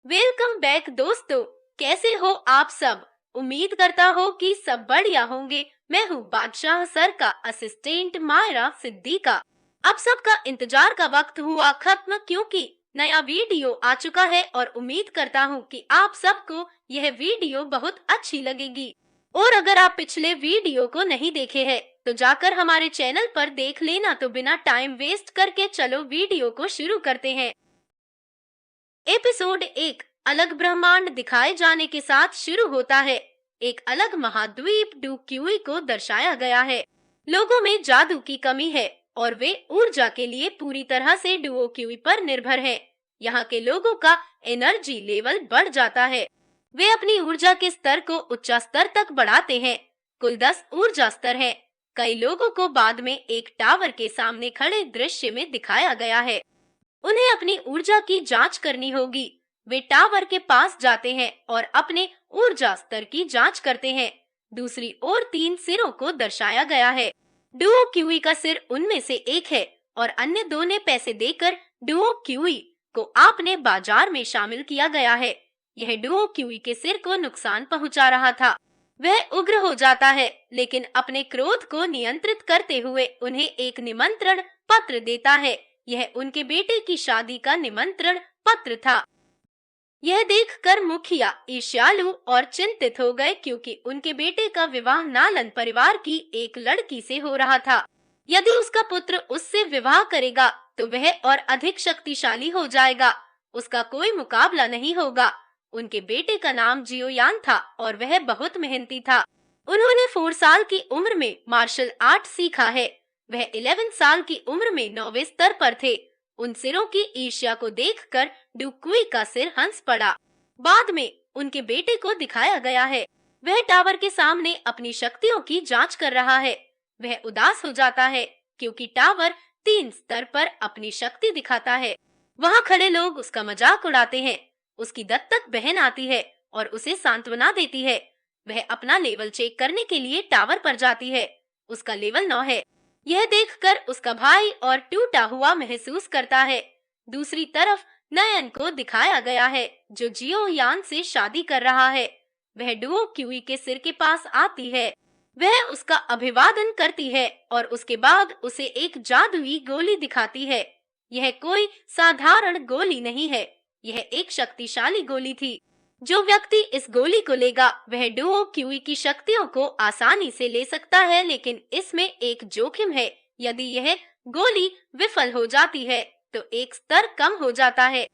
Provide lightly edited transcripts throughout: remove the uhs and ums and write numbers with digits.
Welcome back दोस्तों। कैसे हो आप सब? उम्मीद करता हो कि सब बढ़िया होंगे। मैं हूँ बादशाह सर का असिस्टेंट मायरा सिद्दीका। अब सबका इंतजार का वक्त हुआ खत्म, क्योंकि नया वीडियो आ चुका है और उम्मीद करता हूँ कि आप सबको यह वीडियो बहुत अच्छी लगेगी। और अगर आप पिछले वीडियो को नहीं देखे हैं तो जाकर हमारे चैनल पर देख लेना। तो बिना टाइम वेस्ट करके चलो वीडियो को शुरू करते हैं। एपिसोड एक अलग ब्रह्मांड दिखाए जाने के साथ शुरू होता है। एक अलग महाद्वीप डुक्यूई को दर्शाया गया है। लोगों में जादू की कमी है और वे ऊर्जा के लिए पूरी तरह से डुओक्यूई पर निर्भर हैं। यहाँ के लोगों का एनर्जी लेवल बढ़ जाता है। वे अपनी ऊर्जा के स्तर को उच्च स्तर तक बढ़ाते हैं। कुल 10 ऊर्जा स्तर हैं। कई लोगों को बाद में एक टावर के सामने खड़े दृश्य में दिखाया गया है। उन्हें अपनी ऊर्जा की जांच करनी होगी। वे टावर के पास जाते हैं और अपने ऊर्जा स्तर की जांच करते हैं। दूसरी ओर 3 सिरों को दर्शाया गया है। डुओ क्यूई का सिर उनमें से एक है और अन्य 2 ने पैसे देकर डुओ क्यूई को आपने बाजार में शामिल किया गया है। यह डुओ क्यूई के सिर को नुकसान पहुंचा रहा था। वह उग्र हो जाता है, लेकिन अपने क्रोध को नियंत्रित करते हुए उन्हें एक निमंत्रण पत्र देता है। यह उनके बेटे की शादी का निमंत्रण पत्र था। यह देखकर मुखिया ईर्ष्यालु और चिंतित हो गए, क्योंकि उनके बेटे का विवाह नालन परिवार की एक लड़की से हो रहा था। यदि उसका पुत्र उससे विवाह करेगा तो वह और अधिक शक्तिशाली हो जाएगा। उसका कोई मुकाबला नहीं होगा। उनके बेटे का नाम जियोयान था और वह बहुत मेहनती था। उन्होंने 4 साल की उम्र में मार्शल आर्ट सीखा है। वह 11 साल की उम्र में 9वें स्तर पर थे। उन सिरों की ईर्ष्या को देखकर डुक्यूई का सिर हंस पड़ा। बाद में उनके बेटे को दिखाया गया है। वह टावर के सामने अपनी शक्तियों की जांच कर रहा है। वह उदास हो जाता है क्योंकि टावर 3 स्तर पर अपनी शक्ति दिखाता है। वहाँ खड़े लोग उसका मजाक उड़ाते हैं। उसकी दत्तक बहन आती है और उसे सांत्वना देती है। वह अपना लेवल चेक करने के लिए टावर पर जाती है। उसका लेवल 9 है। यह देखकर उसका भाई और टूटा हुआ महसूस करता है। दूसरी तरफ नयन को दिखाया गया है, जो जियोयान से शादी कर रहा है। वह डुओ क्यूई के सिर के पास आती है। वह उसका अभिवादन करती है और उसके बाद उसे एक जादुई गोली दिखाती है। यह कोई साधारण गोली नहीं है। यह एक शक्तिशाली गोली थी। जो व्यक्ति इस गोली को लेगा वह डुओ क्यूई की शक्तियों को आसानी से ले सकता है, लेकिन इसमें एक जोखिम है। यदि यह गोली विफल हो जाती है तो एक स्तर कम हो जाता है।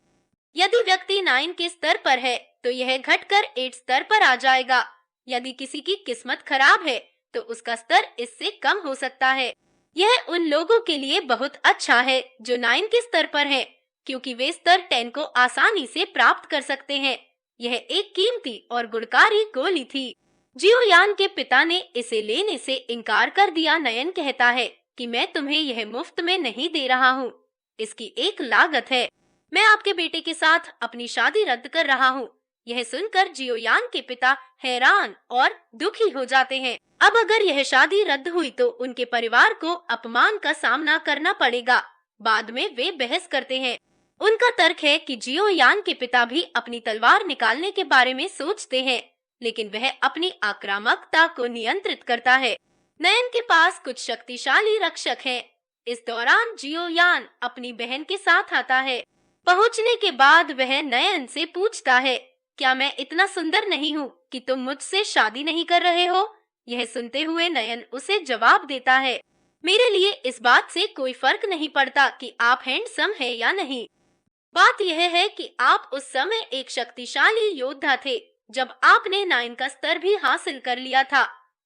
यदि व्यक्ति 9 के स्तर पर है तो यह घटकर 8 स्तर पर आ जाएगा। यदि किसी की किस्मत खराब है तो उसका स्तर इससे कम हो सकता है। यह उन लोगों के लिए बहुत अच्छा है जो 9 के स्तर पर हैं, क्योंकि वे स्तर 10 को आसानी से प्राप्त कर सकते हैं। यह एक कीमती और गुणकारी गोली थी। जियोयान के पिता ने इसे लेने से इनकार कर दिया। नयन कहता है कि मैं तुम्हें यह मुफ्त में नहीं दे रहा हूँ। इसकी एक लागत है। मैं आपके बेटे के साथ अपनी शादी रद्द कर रहा हूँ। यह सुनकर जियोयान के पिता हैरान और दुखी हो जाते हैं। अब अगर यह शादी रद्द हुई तो उनके परिवार को अपमान का सामना करना पड़ेगा। बाद में वे बहस करते हैं। उनका तर्क है कि जियोयान के पिता भी अपनी तलवार निकालने के बारे में सोचते हैं, लेकिन वह अपनी आक्रामकता को नियंत्रित करता है। नयन के पास कुछ शक्तिशाली रक्षक हैं। इस दौरान जियोयान अपनी बहन के साथ आता है। पहुंचने के बाद वह नयन से पूछता है, क्या मैं इतना सुंदर नहीं हूँ कि तुम मुझसे शादी नहीं कर रहे हो? यह सुनते हुए नयन उसे जवाब देता है, मेरे लिए इस बात से कोई फर्क नहीं पड़ता कि आप हैंडसम है या नहीं। बात यह है कि आप उस समय एक शक्तिशाली योद्धा थे, जब आपने 9 का स्तर भी हासिल कर लिया था।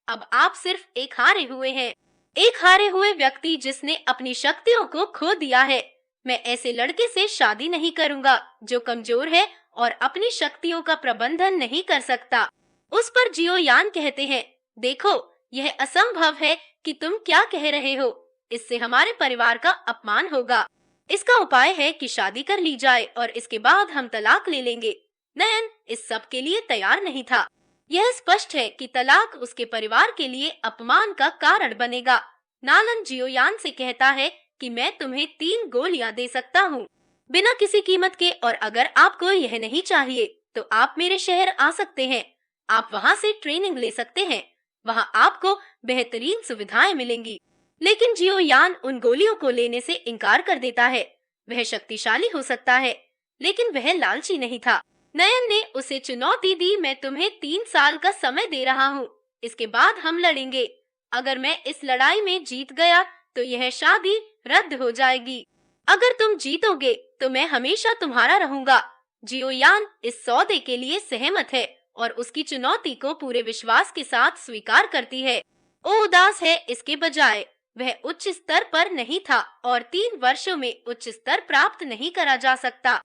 अब आप सिर्फ एक हारे हुए हैं, एक हारे हुए व्यक्ति जिसने अपनी शक्तियों को खो दिया है। मैं ऐसे लड़के से शादी नहीं करूंगा जो कमजोर है और अपनी शक्तियों का प्रबंधन नहीं कर सकता। उस पर जियोयान कहते हैं, देखो, यह असंभव है कि तुम क्या कह रहे हो। इससे हमारे परिवार का अपमान होगा। इसका उपाय है कि शादी कर ली जाए और इसके बाद हम तलाक ले लेंगे। नयन इस सब के लिए तैयार नहीं था। यह स्पष्ट है कि तलाक उसके परिवार के लिए अपमान का कारण बनेगा। नालन जियोयान से कहता है कि मैं तुम्हें 3 गोलियां दे सकता हूँ। बिना किसी कीमत के। और अगर आपको यह नहीं चाहिए तो आप मेरे शहर आ सकते हैं। आप वहाँ से ट्रेनिंग ले सकते हैं। वहाँ आपको बेहतरीन सुविधाएं मिलेंगी। लेकिन जियो यान उन गोलियों को लेने से इनकार कर देता है। वह शक्तिशाली हो सकता है, लेकिन वह लालची नहीं था। नयन ने उसे चुनौती दी, मैं तुम्हें 3 साल का समय दे रहा हूँ। इसके बाद हम लड़ेंगे। अगर मैं इस लड़ाई में जीत गया तो यह शादी रद्द हो जाएगी। अगर तुम जीतोगे तो मैं हमेशा तुम्हारा रहूंगा। जियोयान इस सौदे के लिए सहमत है और उसकी चुनौती को पूरे विश्वास के साथ स्वीकार करती है। वो उदास है, इसके बजाय वह उच्च स्तर पर नहीं था और 3 वर्षों में उच्च स्तर प्राप्त नहीं करा जा सकता।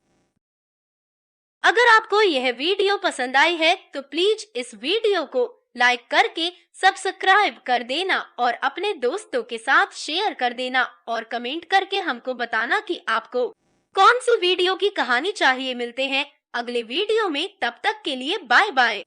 अगर आपको यह वीडियो पसंद आई है तो प्लीज इस वीडियो को लाइक करके सब्सक्राइब कर देना और अपने दोस्तों के साथ शेयर कर देना और कमेंट करके हमको बताना कि आपको कौन सी वीडियो की कहानी चाहिए। मिलते हैं अगले वीडियो में, तब तक के लिए बाय बाय।